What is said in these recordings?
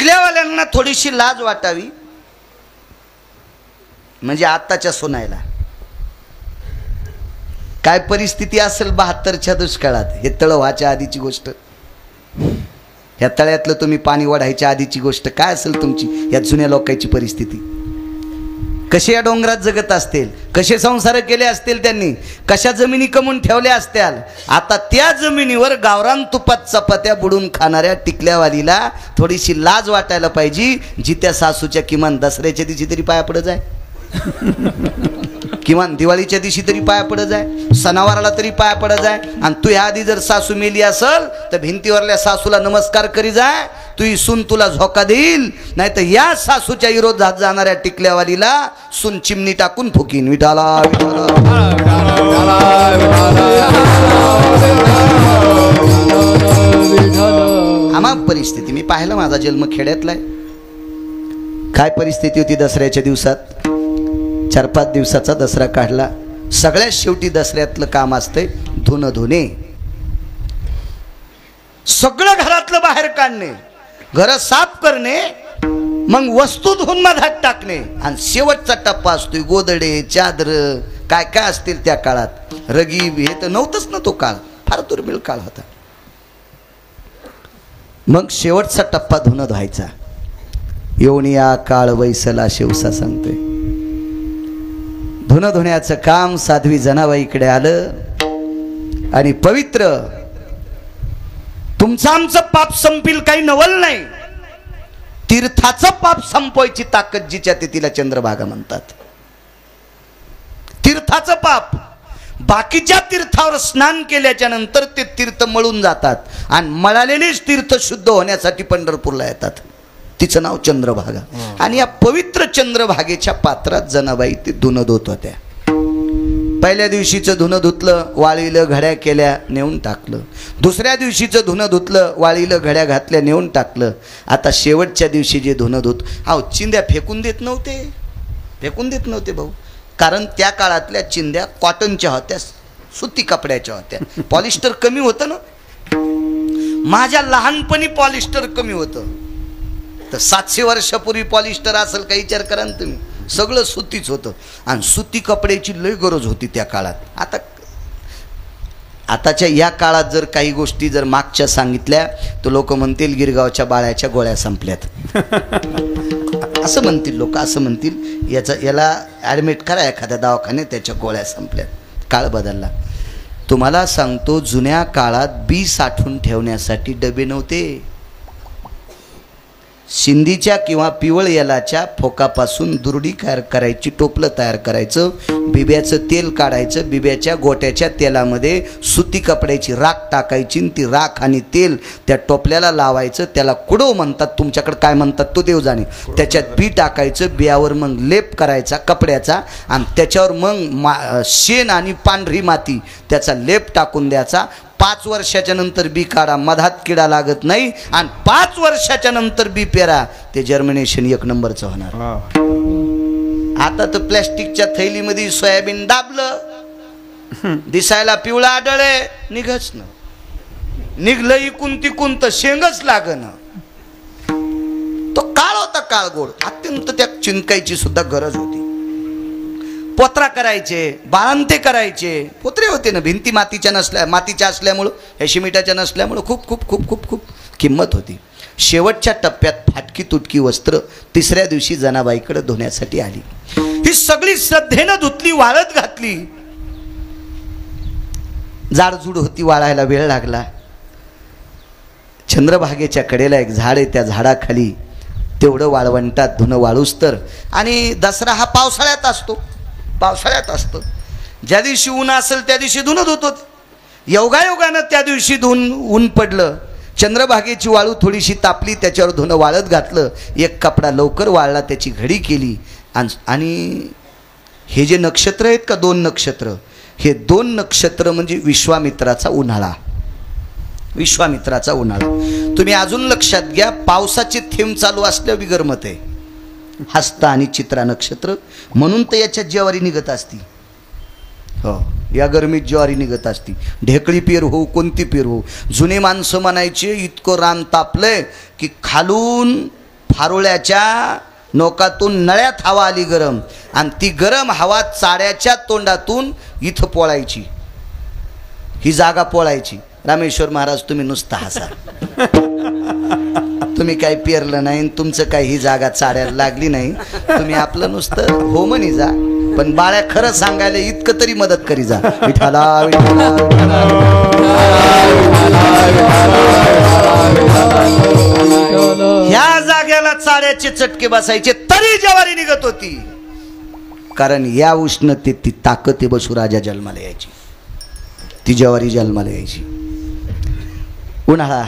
टिकल्यावाल्यांना थोडीशी लाज वाटावी, म्हणजे आत्ताच्या सोनायला काय परिस्थिती असेल 72च्या दुष्काळात. हे तळ व्हायच्या आधीची गोष्ट, ह्या तळ्यातलं तुम्ही पाणी वाढायच्या आधीची गोष्ट काय असेल तुमची, या जुन्या लोकांची परिस्थिती. कसे या डोंगरात जगत असतील, कसे संसार केले असतील त्यांनी, कशा जमिनी कमवून ठेवल्या असत्याल. आता त्या जमिनीवर गावरान तुपात चपात्या बुडून खाणाऱ्या टिकल्यावालीला थोडीशी लाज वाटायला पाहिजे, जी त्या सासूच्या किमान दसऱ्याच्या दिवशी तरी पाया पडत आहे, किमान दिवाळीच्या दिवशी तरी पाया पडत आहे, सणावाराला तरी पाया पडत आहे. आणि तू ह्या आधी जर सासू मेली असल तर भिंतीवरल्या सासूला नमस्कार करी जाय, तू सून तुला झोका देईल. नाही तर या सासूच्या विरोधात जाणाऱ्या टिकल्यावालीला सून चिमणी टाकून फुकीन. विठाला आम्हा परिस्थिती, मी पाहिलं, माझा जन्म खेड्यातला आहे. काय परिस्थिती होती दसऱ्याच्या दिवसात. 4-5 दिवसाचा दसरा काढला. सगळ्यात शेवटी दसऱ्यातलं काम असते धुणं धुणे, सगळं घरातलं बाहेर काढणे, घर साफ करणे, मग वस्तू धुवून मधात टाकणे. आणि शेवटचा टप्पा असतोय गोदडे चादर काय काय असतील त्या काळात. रगीब हे तर नव्हतंच ना, तो काळ फार दुर्मिळ काळ होता. मग शेवटचा टप्पा धुणं धुवायचा. येऊन या काळ वैसला शिवसा सांगतोय. धुणं धुण्याचं काम साध्वी जनाबाईकडे आलं आणि पवित्र, तुमचं आमचं पाप संपील काही नवल नाही, तीर्थाचं पाप संपवायची ताकद जिच्या ते तिला चंद्रभागा म्हणतात. तीर्थाचं पाप, बाकीच्या तीर्थावर स्नान केल्याच्या नंतर ते तीर्थ मळून जातात आणि मळालेलेच तीर्थ शुद्ध होण्यासाठी पंढरपूरला येतात. तिचं नाव चंद्रभागा. आणि या पवित्र चंद्रभागेच्या पात्रात जनाबाई ते धुणं धुत होत्या. पहिल्या दिवशीचं धुणं धुतलं, वाळीलं, घड्या केल्या, नेऊन टाकलं. दुसऱ्या दिवशीचं धुणं धुतलं, वाळीलं, घड्या घातल्या, नेऊन टाकलं. आता शेवटच्या दिवशी जे धुणं धुत, चिंध्या फेकून देत नव्हते भाऊ. कारण त्या काळातल्या चिंध्या कॉटनच्या होत्या, सुती कपड्याच्या होत्या. पॉलिस्टर कमी होतं ना, माझ्या लहानपणी पॉलिस्टर कमी होतं. तर 700 वर्षापूर्वी पॉलिस्टर असेल काही विचार करा ना तुम्ही. सगळं सुतीच होतं आणि सुती कपड्याची लय गरज होती त्या काळात. आताच्या या काळात जर काही गोष्टी जर मागच्या सांगितल्या तर लोक म्हणतील गिरगावच्या बाळ्याच्या गोळ्या संपल्यात. असं म्हणतील लोक, असं म्हणतील याला ॲडमिट करा एखाद्या दवाखान्यात, त्याच्या गोळ्या संपल्यात. काळ बदलला. तुम्हाला सांगतो, जुन्या काळात बी साठवून ठेवण्यासाठी डबे नव्हते. शिंदीच्या किंवा पिवळ येलाच्या फोकापासून दुरडी तयार करायची, टोपलं तयार करायचं, बिब्याचं तेल काढायचं, बिब्याच्या गोट्याच्या तेलामध्ये सुती कपड्याची राख टाकायची, ती राख आणि तेल त्या टोपल्याला लावायचं. त्याला कुडव म्हणतात, तुमच्याकडे काय म्हणतात तो देव जाणे. त्याच्यात बी टाकायचं, बियावर मग लेप करायचा कपड्याचा आणि त्याच्यावर मग शेण आणि पांढरी माती त्याचा लेप टाकून द्यायचा. 5 वर्षाच्या नंतर बी काढा, मधात किडा लागत नाही आणि 5 वर्षाच्या नंतर बी पेरा, ते जर्मिनेशन 1 नंबरचं होणार. आता तर प्लॅस्टिकच्या थैलीमध्ये सोयाबीन दाबलं, दिसायला पिवळा आढळे, निघच ना, निघलं इकून तिकून तर शेंगच लागन. तो काळ होता, काळ गोड. अत्यंत त्या चिंकायची सुद्धा गरज होती. पोत्रा करायचे, बाळंते करायचे. पोत्रे होते ना, भिंती मातीच्या असल्यामुळं, ह्या शिमिटाच्या नसल्यामुळं खूप खूप खूप खूप खूप किंमत होती. शेवटच्या टप्प्यात फाटकी तुटकी वस्त्र 3ऱ्या दिवशी जनाबाईकडे धुण्यासाठी आली. ही सगळी श्रद्धेनं धुतली, वाळत घातली. जाडजूड होती, वाळायला वेळ लागला. चंद्रभागेच्या कडेला एक झाड आहे, त्या झाडाखाली तेवढं वाळवंटात धुणं वाळूस तर. आणि दसरा हा पावसाळ्यात असतो. ज्या दिवशी ऊन असेल त्या दिवशी धुणं धुत होते. योगायोगानं त्या दिवशी ऊन पडलं. चंद्रभागेची वाळू थोडीशी तापली, त्याच्यावर धुणं वाळत घातलं. एक कपडा लवकर वाळला, त्याची घडी केली. आणि हे जे नक्षत्र आहेत का, 2 नक्षत्र, हे 2 नक्षत्र म्हणजे विश्वामित्राचा उन्हाळा. तुम्ही अजून लक्षात घ्या, पावसाचे थेंब चालू असल्यावर गरमत आहे. हस्त आणि चित्रा नक्षत्र, म्हणून तर याच्यात ज्वारी निघत असती. हो, या गरमीत ज्वारी निघत असती. ढेकळी पेर हो, कोणती पेर हो. जुने माणसं म्हणायचे, इतकं रान तापलंय की खालून हारोळ्याच्या नोकातून नळ्यात हवा आली गरम, आणि ती गरम हवा चाड्याच्या तोंडातून इथं पोळायची, ही जागा पोळायची. रामेश्वर महाराज तुम्ही नुसता हसा, तुम्ही काही पेरलं नाही, तुमचं काही ही जागा चाड्याला लागली नाही, तुम्ही आपलं नुसतं हो म्हणी जा. पण बाळ्या खरं सांगायला इतकं तरी मदत करी जा. विठाला विठाला ह्या जागेला चाड्याचे चटके बसायचे तरी ज्वारी निघत होती, कारण या उष्णतेत ती ताकद बसुराजा जन्माला यायची, ती ज्वारी जन्माला यायची. उन्हाळा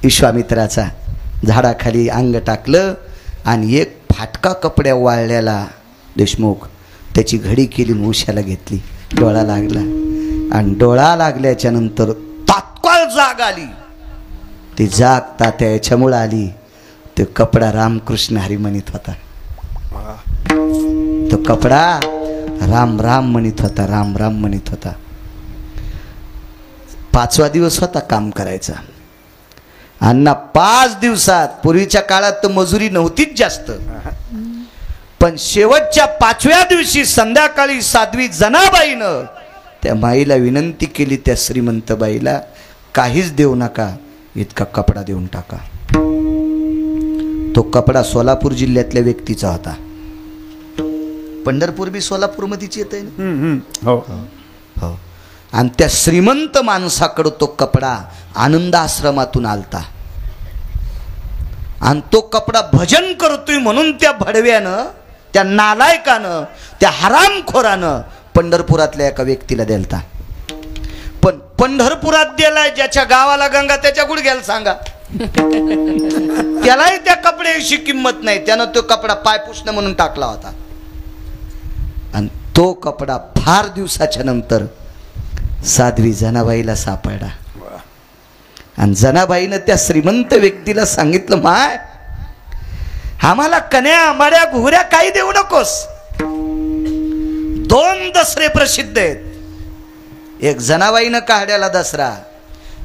विश्वामित्राचा, झाडाखाली अंग टाकलं आणि एक फाटका कपड्या वाळल्याला देशमुख त्याची घडी केली, उशाला घेतली, डोळा लागला, आणि डोळा लागल्याच्या नंतर तात्काळ जाग आली. ती जाग तात्या याच्यामुळे आली, तो कपडा रामकृष्ण हरी म्हणत होता, तो कपडा राम राम म्हणत होता, राम राम म्हणत होता. 5वा दिवस होता काम करायचा. अण्णा 5 दिवसात, पूर्वीच्या काळात तर मजुरी नव्हतीच जास्त, पण शेवटच्या 5व्या दिवशी संध्याकाळी साध्वी जनाबाईनं त्या माईला विनंती केली, त्या श्रीमंत बाईला, काहीच देऊ नका, इतका कपडा देऊन टाका. तो कपडा सोलापूर जिल्ह्यातल्या व्यक्तीचा होता. पंढरपूर बी सोलापूरमध्येच येत आहे ना. हो हो. आणि त्या श्रीमंत माणसाकडं तो कपडा आनंद आश्रमातून आलता, आणि तो कपडा भजन करतोय म्हणून त्या भडव्यानं, त्या नालायकानं, त्या हरामखोरानं पंढरपुरातल्या एका व्यक्तीला द्यालता. पण पंढरपुरात दिलाय, ज्याच्या गावाला गंगा त्याच्या गुडघ्याला सांगा, त्यालाही त्या कपड्याची किंमत नाही, त्यानं तो कपडा पायपुसणं म्हणून टाकला होता. आणि तो कपडा फार दिवसाच्या नंतर साध्वी जनाबाईला सापडला, आणि जनाबाईनं त्या श्रीमंत व्यक्तीला सांगितलं, माय आम्हाला कन्या आंबाड्या घुगऱ्या काही देऊ नकोस. 2 दसरे प्रसिद्ध आहेत, एक जनाबाईनं काढ्याला दसरा,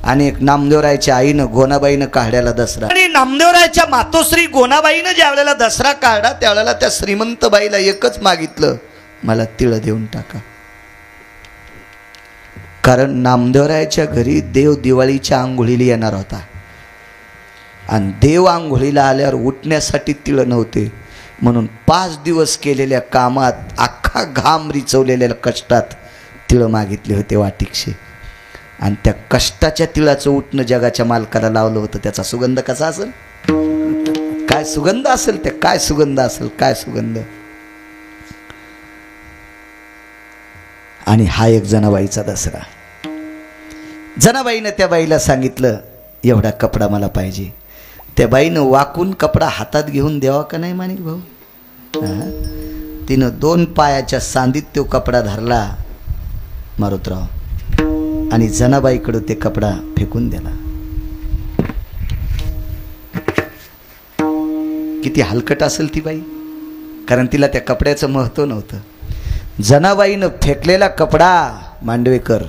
आणि एक नामदेवरायच्या आईनं गोनाबाईनं काढ्याला दसरा. आणि नामदेवरायच्या मातोश्री गोनाबाईनं ज्या वेळेला दसरा काढला, त्यावेळेला त्या श्रीमंत बाईला एकच मागितलं, मला तिळ देऊन टाका. कारण नामदेवरायच्या घरी देव दिवाळीच्या आंघोळीला येणार होता, आणि देव आंघोळीला आल्यावर उठण्यासाठी तिळ नव्हते, म्हणून 5 दिवस केलेल्या कामात, अख्खा घाम रिचवलेल्या कष्टात तिळ मागितले होते वाटिकशे. आणि त्या कष्टाच्या तिळाचं उठणं जगाच्या मालकाला लावलं होतं. त्याचा सुगंध कसा असेल, काय सुगंध असेल, ते काय सुगंध असेल, काय सुगंध. आणि हा एक जनाबाईचा दसरा. जनाबाईनं त्या बाईला सांगितलं, एवढा कपडा मला पाहिजे. त्या बाईनं वाकून कपडा हातात घेऊन द्यावा का नाही माणिक भाऊ. तिनं 2 पायाच्या सांधीत तो कपडा धरला मारुतराव, आणि जनाबाईकडं ते कपडा फेकून दिला. किती हलकट असेल ती बाई, कारण तिला त्या कपड्याचं महत्त्व नव्हतं. जनाबाईनं फेकलेला कपडा मांडवेकर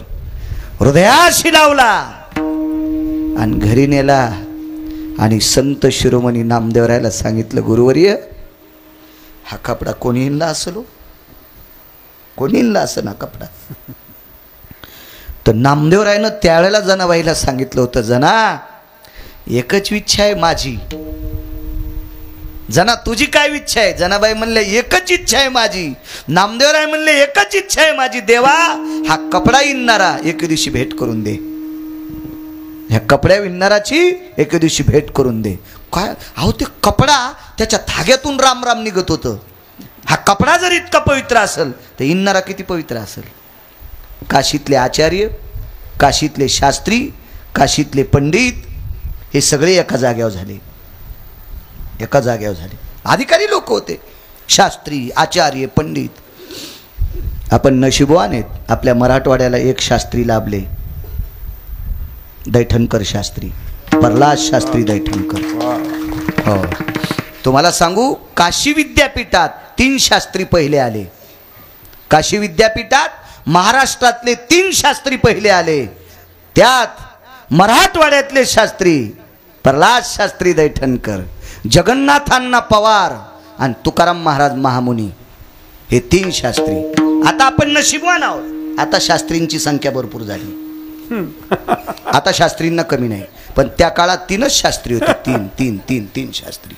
हृदयाशी लावला आणि घरी नेला, आणि संत शिरोमणी नामदेवरायला सांगितलं, गुरुवर्य हा कपडा कोणी इनला असलो, कोणी इनला असं हा कपडा. तर नामदेवरायनं त्यावेळेला जनाबाईला सांगितलं होतं, जना एकच इच्छा आहे माझी. जना तुझी काय इच्छा आहे. जनाबाई म्हणले एकच इच्छा आहे माझी. नामदेवराय म्हणले एकच इच्छा आहे माझी, देवा हा कपडा इन्नारा एके दिवशी भेट करून दे, ह्या कपड्या विणणाराची एके दिवशी भेट करून दे. काय अहो, ते कपडा त्याच्या धाग्यातून राम राम निघत होतं. हा कपडा जर इतका पवित्र असेल तर इन्नारा किती पवित्र असेल. काशीतले आचार्य, काशीतले शास्त्री, काशीतले पंडित हे सगळे एका जाग्यावर झाले, एका जाग्यावर झाले. अधिकारी लोक होते, शास्त्री, आचार्य, पंडित. आपण नशिबवान आहेत, आपल्या मराठवाड्याला एक शास्त्री लाभले, दैठणकर शास्त्री, प्रल्हाद शास्त्री दैठणकर. हो, तुम्हाला सांगू, काशी विद्यापीठात 3 शास्त्री पहिले आले. काशी विद्यापीठात महाराष्ट्रातले 3 शास्त्री पहिले आले. त्यात मराठवाड्यातले शास्त्री प्रल्हाद शास्त्री दैठणकर जगन्नाथांना पवार आणि तुकाराम महाराज महामुनी, हे 3 शास्त्री. आता आपण नशीबवान आहोत, आता शास्त्रींची संख्या भरपूर झाली. आता शास्त्रींना कमी नाही, पण त्या काळात 3च शास्त्री होते. 3 शास्त्री.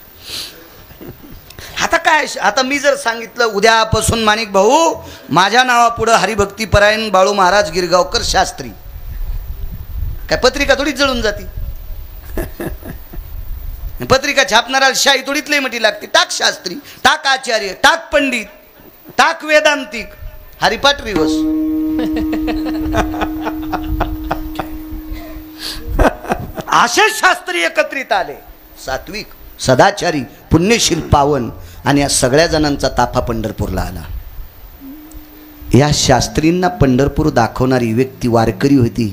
आता काय, आता मी जर सांगितलं उद्यापासून माणिक भाऊ माझ्या नावापुढं हरिभक्ती परायण बाळू महाराज गिरगावकर शास्त्री, काय पत्रिका थोडीच जळून जाती? पत्रिका छापणारा शाही थोडीच लय मोठी लागते. टाक शास्त्री, टाक आचार्य, टाक पंडित, टाक वेदांतिक, हरिपाठ रिवस. असे शास्त्री एकत्रित आले, सात्विक, सदाचारी, पुण्यशील, पावन, आणि या सगळ्या जणांचा ताफा पंढरपूरला आला. या शास्त्रींना पंढरपूर दाखवणारी व्यक्ती वारकरी होती.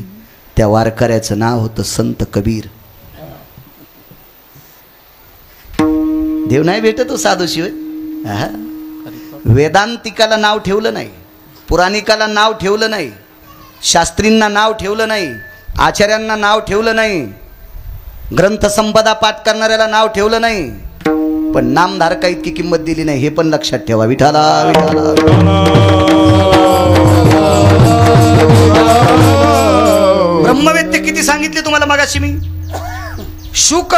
त्या वारकऱ्याचं नाव होतं संत कबीर. देव नाही भेटत हो साधू शिवाय. वेदांतिकाला नाव ठेवलं नाही, पुराणिकाला नाव ठेवलं नाही, शास्त्रींना नाव ठेवलं नाही, आचार्यांना नाव ठेवलं नाही, ग्रंथसंपदा पाठ करणाऱ्याला नाव ठेवलं नाही, पण नामधारका इतकी किंमत दिली नाही. हे पण लक्षात ठेवा. विठाला विठाला. ब्रह्मवेत्ते किती सांगितले तुम्हाला मगाशी मी? शुक,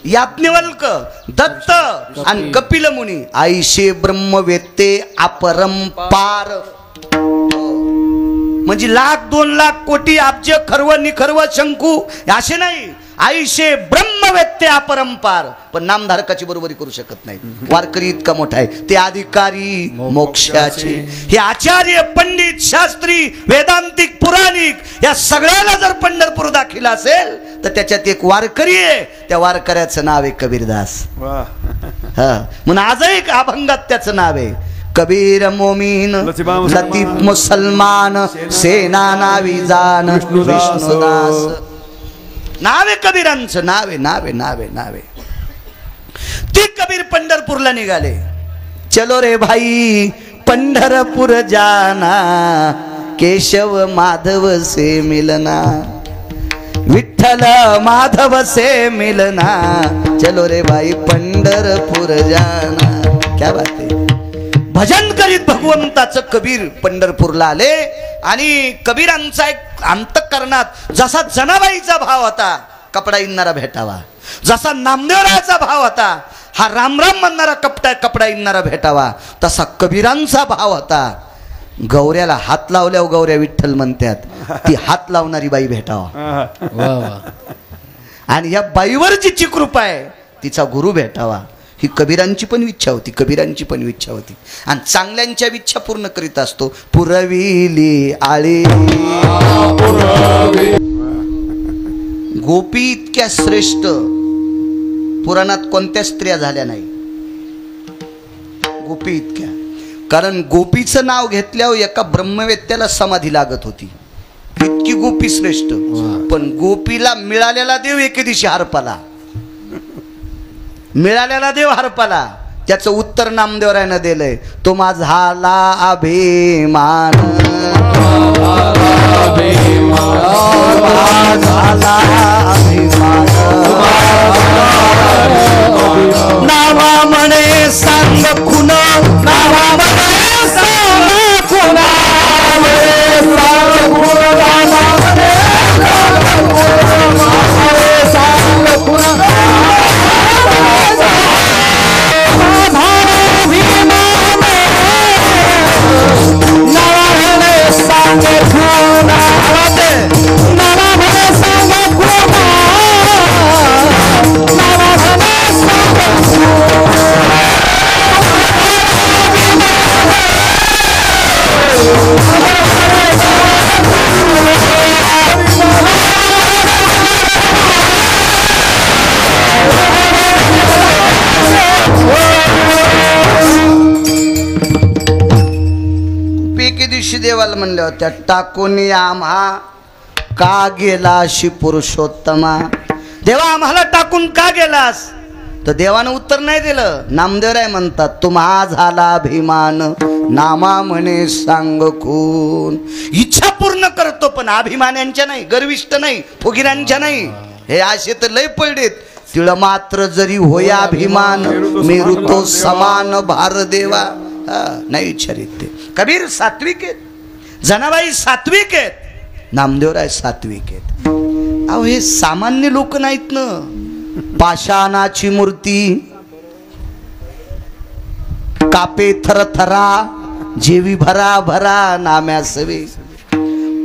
याज्ञवल्क, दत्त आणि कपिल मुनी. आईशे ब्रह्मवेत्ते अपरंपार. म्हणजे 1,00,000, 2,00,000, कोटी, अब्ज, खर्व, निखर्व, शंकू असे नाही. आईशे ब्रह्मवेत्ते अपरंपार. पण नामधारकाची बरोबरी करू शकत नाही. वारकरी इतका मोठा आहे. ते अधिकारी मोक्षाचे. हे आचार्य, पंडित, शास्त्री, वेदांतिक, पुराणिक या सगळ्याला जर पंढरपूर दाखिला असेल तर त्याच्यात एक वारकरी आहे. त्या वारकऱ्याचं नाव आहे कबीरदास. म्हणून आजही अभंगात त्याचं नाव आहे. कबीर मोमीन लतीफ मुसलमान सेना नावी जान विष्णुदास. नावे कबीरांचं, नावे. ती कबीर पंढरपूरला निघाले. चलो रे भाई पंढरपूर जाना, केशव माधव से मिलना, विठ्ठल माधव से मिलना, चलो रे भाई पंढरपूर जाना. क्या बात आहे. भजन करीत भगवंताचं कबीर पंढरपूरला आले. आणि कबीरांचा एक अंतःकरणात जसा जनाबाईचा भाव होता, कपडा इन्नारा भेटावा, जसा नामदेवरायाचा भाव होता, हा राम राम म्हणणारा कपडा इन्नारा भेटावा, तसा कबीरांचा भाव होता. गौऱ्याला हात लावल्यावर गौऱ्या विठ्ठल म्हणतात, ती हात लावणारी बाई भेटावा. आणि या बाईवर जिची कृपा आहे तिचा गुरु भेटावा. ही कबीरांची पण इच्छा होती. आणि चांगल्यांच्या इच्छा पूर्ण करीत असतो. पुरविली आळे गोपी इतक्या श्रेष्ठ पुराणात कोणत्या स्त्रिया झाल्या नाही. गोपी इतक्या. कारण गोपीचं नाव घेतल्यावर एका ब्रह्मवेत्याला समाधी लागत होती. इतकी गोपी श्रेष्ठ. पण गोपीला मिळालेला देव एके दिवशी हरपाला. त्याचं उत्तर नामदेवरायानं दिलंय. तो माझा झाला अभिमान, नावा म्हणे सांग खुन, नावा म्हणे सांग खुन, देवाला म्हणल्या होत्या, टाकून आम्हा का गेलाशी पुरुषोत्तमा. देवा आम्हाला टाकून का गेलास. तर देवानं उत्तर नाही दिलं. नामदेवराय म्हणतात, तुम्हा झाला अभिमान, नामा म्हणे सांग खून. इच्छा पूर्ण करतो पण अभिमानांच्या नाही, गर्विष्ठ नाही, फुगिरांच्या नाही. हे असे तर लय पडलेत. तिळ मात्र जरी होया अभिमान मेरू तो समान भार देवा. नाही विचारित ते. कबीर सात्विक आहेत, जनाबाई सात्विक आहेत, नामदेवराय सात्विक आहेत. अहो हे सामान्य लोक नाहीत ना. पाषाणाची मूर्ती कापे थरथरा जेवी भरा भरा नाम्या सवे.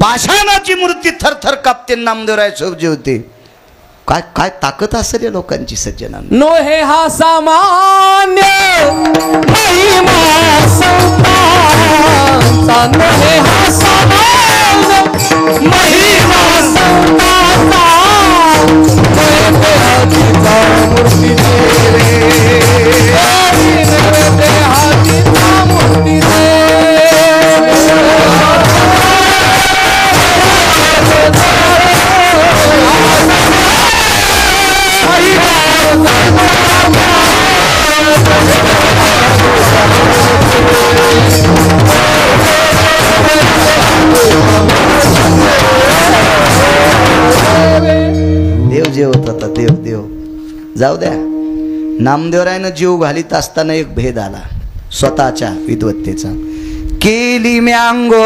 पाषाणाची मूर्ती थरथर कापते, नामदेवराय सोब जेवते. काय काय ताकद असेल या लोकांची सज्जना. नो हे हा सामान्य महिमा संतांचा, नो हे हा सामान्य महिमा संतांचा. देहातीचा मूर्ती रे, देहातीचा मूर्ती रे. देव जेवत होता. देव देव जाऊ द्या. नामदेवरायनं जीव घालीत असताना एक भेद आला स्वतःच्या विद्वत्तेचा. केली म्यांगोळ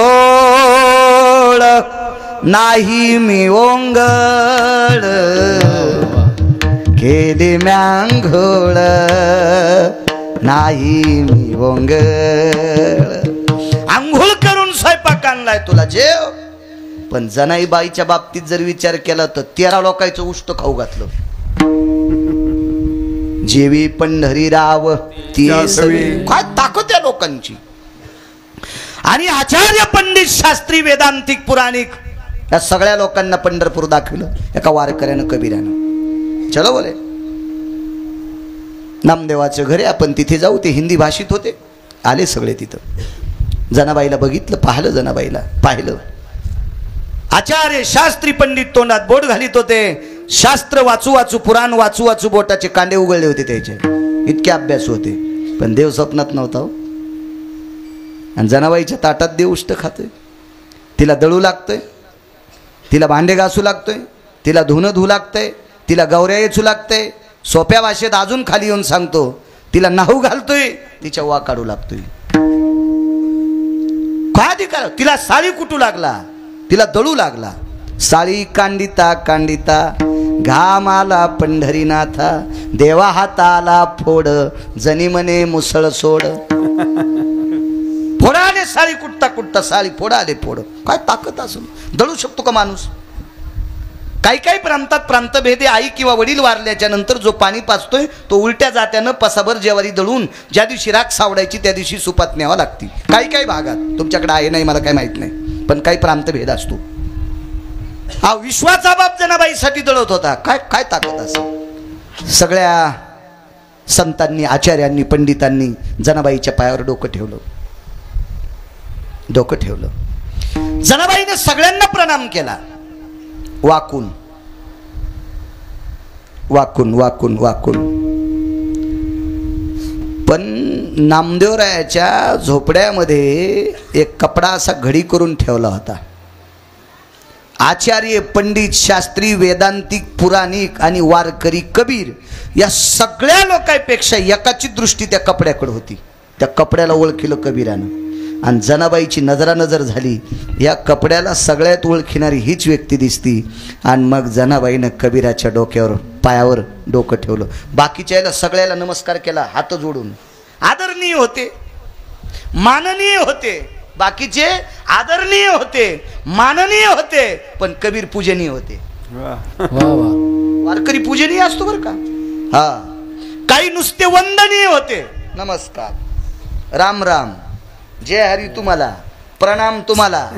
नाही मी ओंगळ, केली म्यांगोळ नाही मी ओंगळ. आंघोळ करून स्वयंपाक आणलाय तुला जेव. पण जनाईबाईच्या बाबतीत जर विचार केला तर 13 लोकांचं उष्ट खाऊ घातलं. जेवी पंढरीराव ती काय ताकद या लोकांची. आणि आचार्य पंडित शास्त्री वेदांतिक पुराणिक या सगळ्या लोकांना पंढरपूर दाखवलं एका वारकऱ्यानं कबीरानं. चलो बोले नामदेवाचं घरे आपण तिथे जाऊ. ते हिंदी भाषित होते. आले सगळे तिथं. जनाबाईला बघितलं, पाहिलं, जनाबाईला पाहिलं. आचार्य शास्त्री पंडित तोंडात बोट घालीत होते. शास्त्र वाचू वाचू, पुराण वाचू वाचू बोटाचे कांडे उघडले होते त्याचे. इतके अभ्यास होते. पण देव स्वप्नात नव्हता. आणि जनाबाईच्या ताटात देव उष्ट खातोय. तिला दळू लागतोय, तिला भांडे घासू लागतोय, तिला धुणं धुऊ लागतंय, तिला गौऱ्या येचू लागतंय. सोप्या भाषेत अजून खाली येऊन सांगतो, तिला नाहू घालतोय, तिच्या वा काढू लागतोय. काय अधिकार. तिला साडी कुटू लागला, तिला दळू लागला. साळी कांडिता कांडिता घाम आला पंढरीनाथा, देवा हाताला फोड जनी म्हणे मुसळ सोड. फोडाले साळी कुटता कुटता साळी फोडाले फोड. काय ताकद असून दळू शकतो का माणूस. काही काही प्रांतात प्रांतभेदे आई किंवा वडील वारल्याच्या नंतर जो पाणी पाचतोय तो उलट्या जात्यानं पसाभर ज्वारी दळून ज्या दिवशी राख सावडायची त्या दिवशी सुपात न्यावा लागते. काही काही भागात, तुमच्याकडे आहे नाही मला काय माहित नाही, पण काही प्रांतभेद असतो. हा विश्वाचा बाप जनाबाईसाठी दळत होता. काय काय ताकद असेल. सगळ्या संतांनी, आचार्यांनी, पंडितांनी जनाबाईच्या पायावर डोकं ठेवलं. डोकं ठेवलं. जनाबाईने सगळ्यांना प्रणाम केला. वाकून वाकून वाकून वाकून. पण नामदेवरायाच्या झोपड्यामध्ये एक कपडा असा घडी करून ठेवला होता. आचार्य पंडित शास्त्री वेदांतिक पुराणिक आणि वारकरी कबीर या सगळ्या लोकांपेक्षा एकाची दृष्टी त्या कपड्याकडे होती. त्या कपड्याला ओळखलं कबीरानं. आणि जनाबाईची नजरानजर झाली. या कपड्याला सगळ्यात ओळखणारी हीच व्यक्ती दिसती. आणि मग जनाबाईनं कबीराच्या डोक्यावर पायावर डोकं ठेवलं. बाकीच्या याला सगळ्याला नमस्कार केला हात जोडून. आदरणीय होते, माननीय होते. बाकीचे आदरणीय होते, माननीय होते, पण कबीर पूजनीय होते. वारकरी पूजनीय असतो बरं का. हा, काही नुसते वंदनीय होते. नमस्कार, राम राम, जय हरी तुम्हाला, प्रणाम तुम्हाला.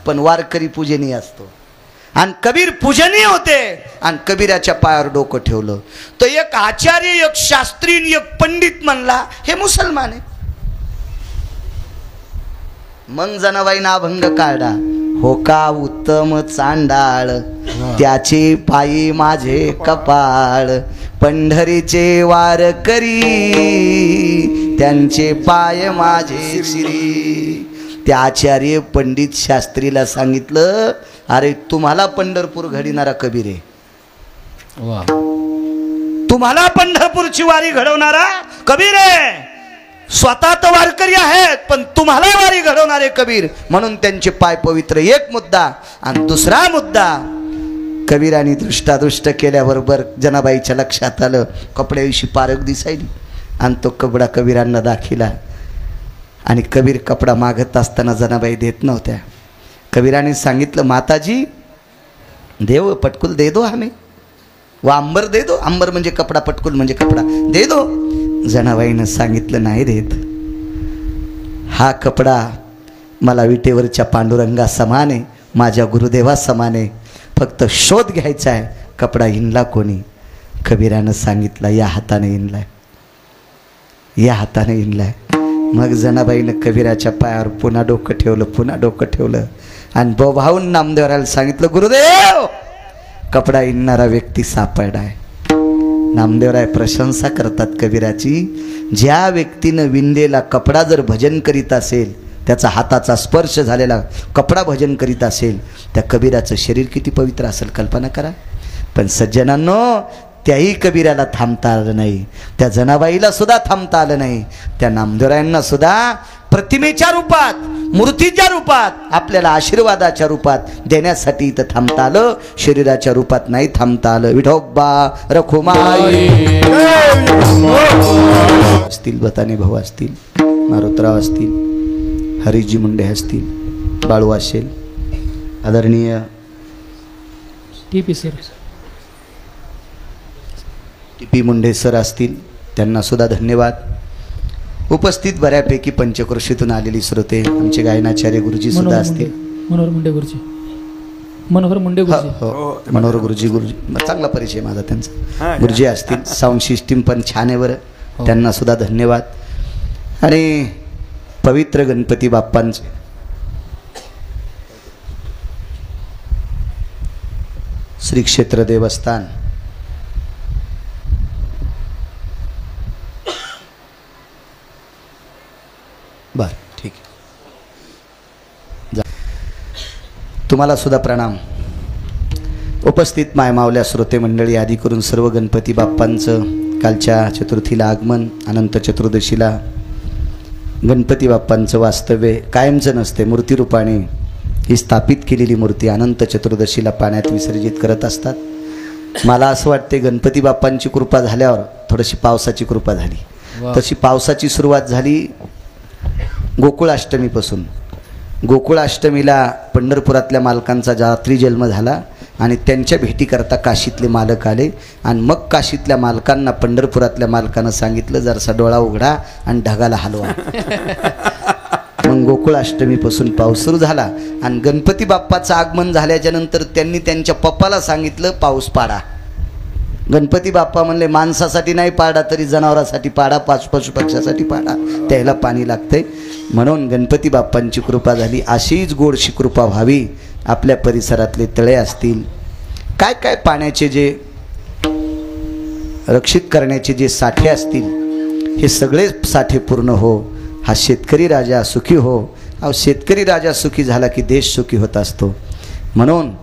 पण वारकरी पूजनीय असतो. आणि कबीर पूजनीय होते. आणि कबीराच्या पायावर डोकं ठेवलं. तर एक आचार्य, एक शास्त्री, एक पंडित म्हणला हे मुसलमान आहे. मग जनाबाईनं अभंग काढला. हो का उत्तम चांडाळ, त्याचे पायी माझे कपाळ, पंढरीचे वारकरी, त्यांचे पाय माझे श्री. त्या आचार्य पंडित शास्त्रीला सांगितलं, अरे तुम्हाला पंढरपूर घडीणारा कबीर आहे. तुम्हाला पंढरपूरची वारी घडवणारा कबीर आहे. स्वतः तर वारकरी आहेत पण तुम्हाला वारी घडवणारे कबीर, म्हणून त्यांचे पाय पवित्र. एक मुद्दा. आणि दुसरा मुद्दा, कबीराने दृष्टादृष्ट केल्याबरोबर जनाबाईच्या लक्षात आलं कपड्याविषयी पारख दिसायली आणि तो कपडा कबीरांना दाखिला. आणि कबीर कपडा मागत असताना जनाबाई देत नव्हत्या. कबीराने सांगितलं माताजी देव पटकुल दे दो हमें, व अंबर दे दो. अंबर म्हणजे कपडा, पटकुल म्हणजे कपडा, दे दो. जनाबाईनं सांगितलं नाही देत. हा कपडा मला विटेवरच्या पांडुरंगा समान आहे, माझ्या गुरुदेवा समान आहे, फक्त शोध घ्यायचा आहे कपडा हिंडला कोणी. कबीरानं सांगितलं या हाताने हिंडलाय, या हाताने हिंडलाय. मग जनाबाईनं कबीराच्या पायावर पुन्हा डोकं ठेवलं, पुन्हा डोकं ठेवलं आणि बोभावून नामदेवराला सांगितलं गुरुदेव कपडा हिंडणारा व्यक्ती सापडला आहे. नामदेवराय प्रशंसा करतात कबीराची. ज्या व्यक्तीनं विणलेला कपडा जर भजन करीत असेल, त्याचा हाताचा स्पर्श झालेला कपडा भजन करीत असेल, त्या कबीराचं शरीर किती पवित्र असेल कल्पना करा. पण सज्जनांनो त्याही कबीराला थांबता आलं नाही, त्या जनाबाईला सुद्धा थांबता आलं नाही, त्या नामदेवरायांना सुद्धा प्रतिमेच्या रूपात, मूर्तीच्या रूपात, आपल्याला आशीर्वादाच्या रूपात देण्यासाठी इथं थांबता आलं, शरीराच्या रूपात नाही थांबता आलं. विठोबा रखुमाई असतील, बताने भाऊ असतील, मारुतराव असतील, हरिजी मुंडे असतील, बाळू असेल, आदरणीय TP sir, TP Munde sir असतील, त्यांना सुद्धा धन्यवाद. उपस्थित बऱ्यापैकी पंचक्रोशीतून आलेली श्रोते, आमचे गायनाचार्य गुरुजी सुद्धा असतील. मनोहर मुंडे गुरुजी, मनोहर मुंडे गुरुजी, हो मनोहर गुरुजी, गुरुजी चांगला परिचय माझा त्यांचा. गुरुजी असतील, साऊंड सिस्टीम पण छान आहे बरं, त्यांना सुद्धा धन्यवाद. आणि पवित्र गणपती बाप्पांचे श्री क्षेत्र देवस्थान बर ठीक आहे. तुम्हाला सुद्धा प्रणाम. उपस्थित मायमावल्या श्रोते मंडळी, आदी करून सर्व गणपती बाप्पांचं कालच्या चतुर्थीला आगमन, अनंत चतुर्दशीला गणपती बाप्पांचं वास्तव्य कायमचं नसते, मूर्तिरूपाने ही स्थापित केलेली मूर्ती अनंत चतुर्दशीला पाण्यात विसर्जित करत असतात. मला असं वाटते गणपती बाप्पांची कृपा झाल्यावर थोडीशी पावसाची कृपा झाली. तशी पावसाची सुरुवात झाली गोकुळाष्टमीपासून. गोकुळाष्टमीला पंढरपुरातल्या मालकांचा रात्री जन्म झाला आणि त्यांच्या भेटीकरता काशीतले मालक आले आणि मग काशीतल्या मालकांना पंढरपुरातल्या मालकानं सांगितलं जरासा डोळा उघडा आणि ढगाला हलवा. मग गोकुळाष्टमीपासून पाऊस सुरू झाला आणि गणपती बाप्पाचं आगमन झाल्याच्या नंतर त्यांनी त्यांच्या पप्पाला सांगितलं पाऊस पाडा. गणपती बाप्पा म्हणले माणसासाठी नाही पाडा तरी जनावरासाठी पाडा, पशुपक्षासाठी पाडा, त्याला पाणी लागतंय. म्हणून गणपती बाप्पांची कृपा झाली. अशीच गोडशी कृपा व्हावी. आपल्या परिसरातले तळे असतील, काय काय पाण्याचे जे रक्षित करण्याचे जे साठे असतील, हे सगळे साठे पूर्ण हो. हा शेतकरी राजा सुखी हो. अहो शेतकरी राजा सुखी झाला की देश सुखी होत असतो. म्हणून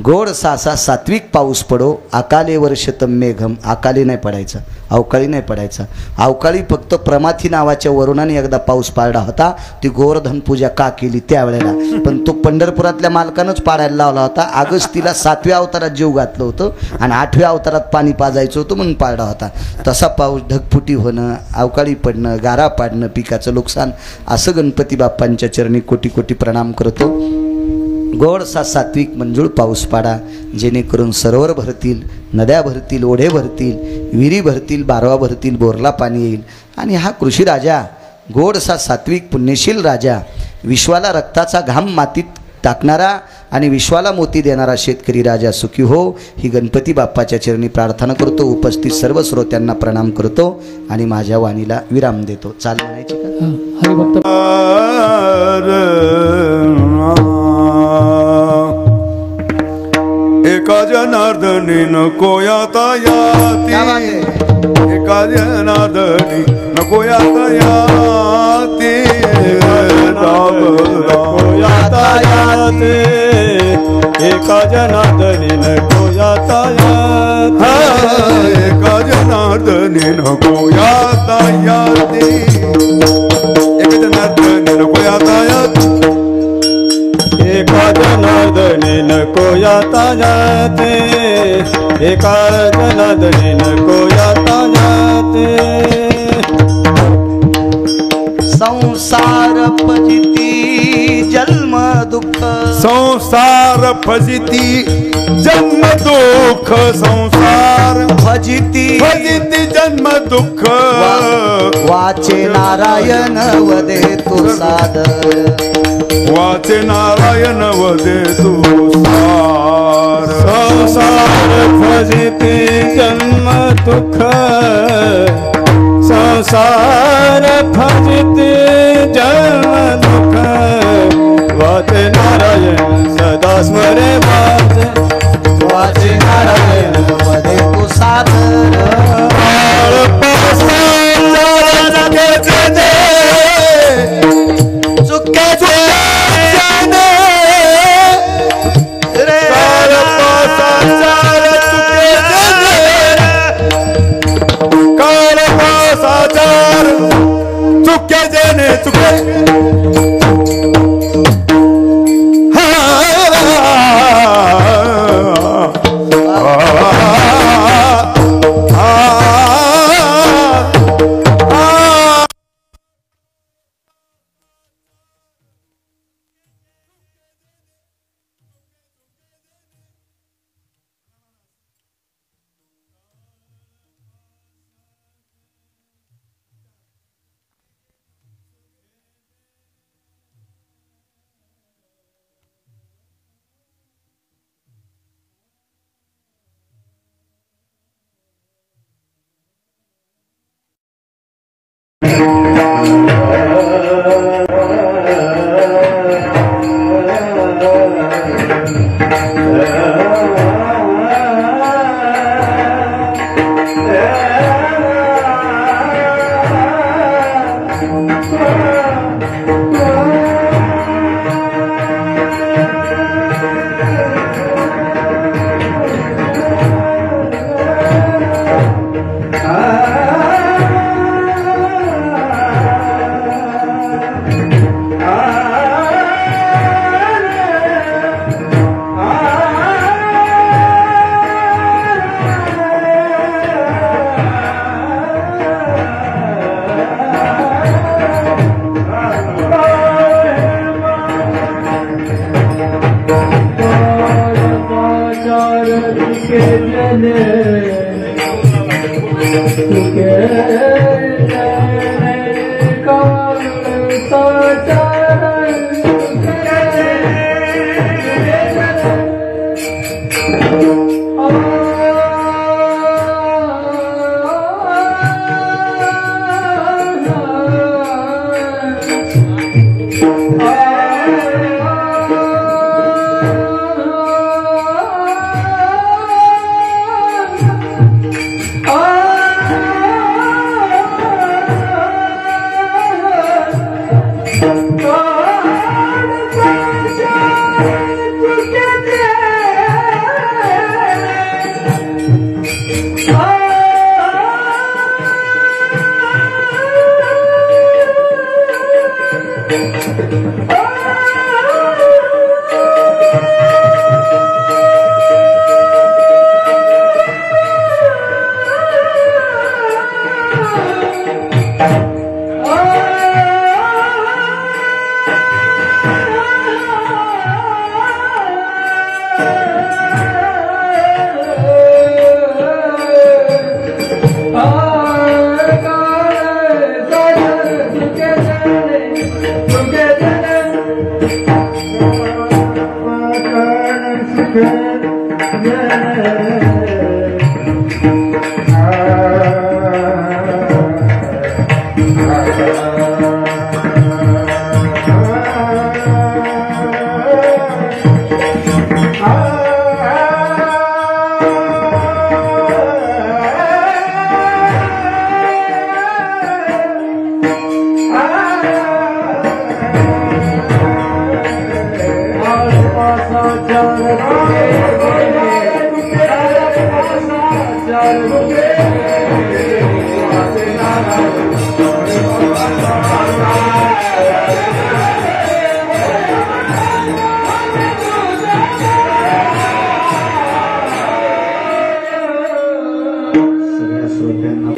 गोड सासा सात्विक पाऊस पडो, अकाले वर्षतम मेघम. अकाली नाही पडायचा, अवकाळी नाही पडायचा. अवकाळी फक्त प्रमाथी नावाच्या वरुणाने एकदा पाऊस पाडला होता, ती गोवर्धन पूजा का केली त्यावेळेला, पण तो पंढरपुरातल्या मालकानंच पाडायला लावला होता. अगस्तीला 7व्या अवतारात जीव घातलं होतं आणि 8व्या अवतारात पाणी पाजायचं होतं म्हणून पाडला होता. तसा पाऊस ढगफुटी होणं, अवकाळी पडणं, गारा पाडणं, पिकाचं नुकसान, असं गणपती बाप्पांच्या चरणी कोटी कोटी प्रणाम करतो. गोडसा सात्विक मंजूळ पाऊस पाडा, जेणेकरून सरोवर भरतील, नद्या भरतील, ओढे भरतील, विहिरी भरतील, बारवा भरतील, बोरला पाणी येईल. आणि हा कृषी राजा, गोडसा सात्विक पुण्यशील राजा, विश्वाला रक्ताचा घाम मातीत टाकणारा आणि विश्वाला मोती देणारा शेतकरी राजा सुखी हो, ही गणपती बाप्पाच्या चरणी प्रार्थना करतो. उपस्थित सर्व श्रोत्यांना प्रणाम करतो आणि माझ्या वाणीला विराम देतो. चाल म्हणायची का? हरिभक्त एका जनार्दनी नको याता याती, एका जनार्दनी नको याता याती, नको याता याती, एका जनार्दनी नको याता याती, एका जना जनार्दनी नको याता याती एक जनार्दनी नको याता याती एका जनार्दनी नको याता जाते एका जनार्दनी नको याता जाते संसार फजिती जन्म दुःख संसार फजिती जन्म दुःख संसार फजिती फजिती जन्म दुःख वाचे नारायण वदे तू सादर वाचे नारायण वदे तू सार संसार फजिती जन्म दुःख संसार फजिती जन्म दुःख वाचे नारायण सदा स्मरे वाचे नारायण वदे तू सादर चुके जेने चुके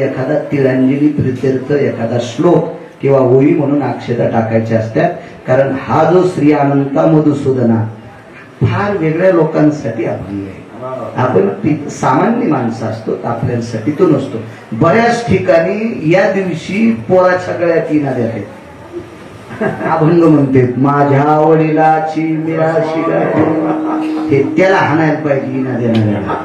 एखादा तिळंजली प्रीत्यर्थ एखादा श्लोक किंवा ओळी म्हणून अक्षता टाकायच्या असतात. कारण हा जो श्री अनंता मधुसूदना फार वेगळ्या लोकांसाठी अभंग आहे. आपण सामान्य माणसं असतो, आपल्यासाठी तो नसतो. बऱ्याच ठिकाणी या दिवशी पोराच्या गळ्यात इना देते, अभंग म्हणते माझ्या वडिलाची मिळाशी हे त्याला हाणायला पाहिजे इना देणाऱ्याला.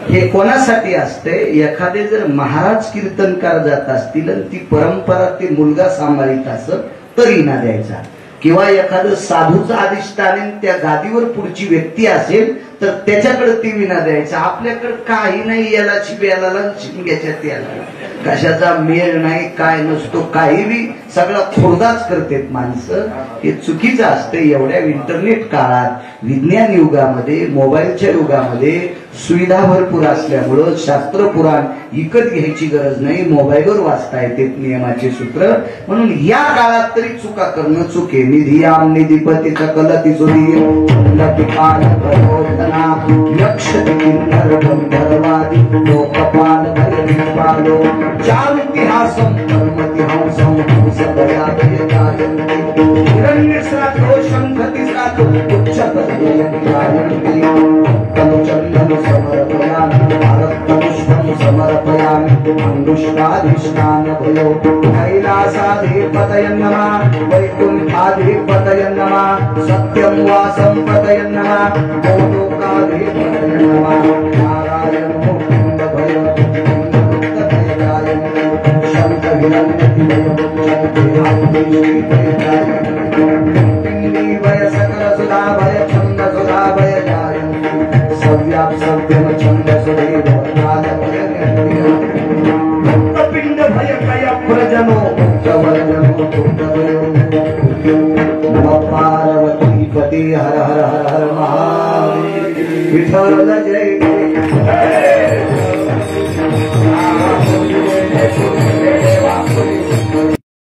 हे कोणासाठी असते? एखादे जर महाराज कीर्तनकार जात असतील आणि ती परंपरा ते मुलगा सांभाळीत असत तर इना द्यायचा. किंवा एखादं साधूचं अधिष्ठान त्या गादीवर पुढची व्यक्ती असेल तर त्याच्याकडे ती विना द्यायचा. आपल्याकडे काही नाही, याला बेलाला शिंग्याच्या त्याला कशाचा मेळ नाही, काय नसतो, काही बी सगळं खोडदाच करतात माणसं. हे चुकीचं असतं. एवढ्या इंटरनेट काळात, विज्ञान युगामध्ये, मोबाईलच्या युगामध्ये सुविधा भरपूर असल्यामुळं शास्त्र पुराण विकत घ्यायची गरज नाही, मोबाईलवर वाचता येते नियमाचे सूत्र. म्हणून या काळात तरी चुका करणं चुके. निधियाम निधिपती सकलती सुरी लोकपाल भयपालो चारुतिहासं कर्मतिहासं सदयादयकायन्ति हिरण्यस्रातो शंखतिस्रातो उच्चपदयन्ति तनुचन्दन समर्पयामि भारतपुष्पं समर्पयामि अंगुष्ठाधिष्ठानभयो कैलासाधिपतये नमः वैकुण्ठाधिपतये नमः सत्यं वासं पतये नमः गोलोकाधिपतये नमः नारायणो भयो भय सकल सुधा भय छंद सुधा भय जायन्ति सव्याप सव्यम छंद सुधेव पिंड भय कय प्रजनो जवजनो नमः पार्वती पति हर हर हर हर महादेव. विठ्ठल